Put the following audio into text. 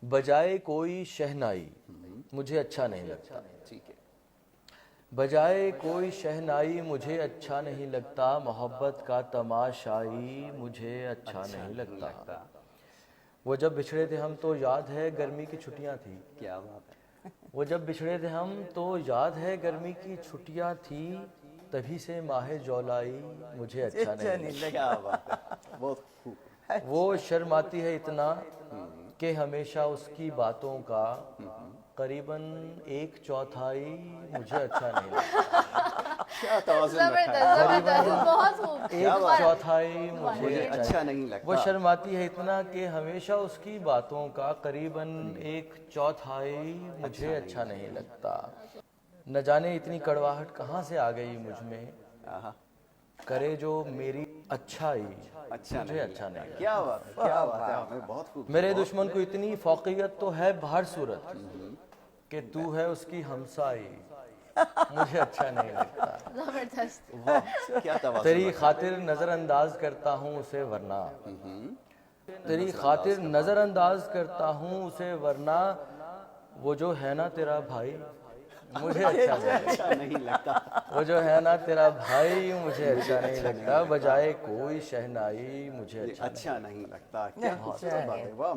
بجائے کوئی شہنائی مجھے اچھا نہیں لگتا. ٹھیک ہے. بجائے کوئی شہنائی مجھے اچھا نہیں لگتا. محبت کا تماشائی مجھے اچھا نہیں لگتا. وہ جب بچھڑے تھے ہم تو یاد ہے گرمی کی چھٹیاں تھی. کیا بات ہے. وہ جب بچھڑے تھے ہم تو یاد ہے گرمی کی چھٹیاں تھی. تبھی سے ماہ جولائی مجھے اچھا نہیں لگتا. کیا بات ہے. بہت خوب. وہ شرماتی ہے اتنا کہ ہمیشہ اس کی باتوں کا قریباً 1/4 مجھے اچھا نہیں لگتا. کیا توازن رکھا ہے. زبردست بہت خوب. 1/4 مجھے اچھا نہیں لگتا. وہ شرماتی ہے اتنا کہ ہمیشہ اس کی باتوں کا قریباً 1/4 مجھے اچھا نہیں لگتا. نہ جانے اتنی کڑواہٹ کہاں سے آ گئی مجھ میں. کرے جو میری اچھائی مجھے اچھا نہیں لگتا. کیا بات ہے. کیا بات ہے. ہمیں بہت خوب. میرے دشمن کو اتنی فوقیت تو ہے بہر صورت کہ تو ہے اس کی ہمسائی مجھے اچھا نہیں لگتا. زبردست. کیا توازن. تیری خاطر نظر انداز کرتا ہوں اسے ورنہ. تیری خاطر نظر انداز کرتا ہوں اسے ورنہ. وہ جو ہے نا تیرا بھائی مجھے اچھا نہیں لگتا. وہ جو ہے نا تیرا بھائی مجھے اچھا نہیں لگتا. بجائے کوئی شہنائی مجھے اچھا نہیں لگتا. کیا خوبصورت بات ہے. واہ.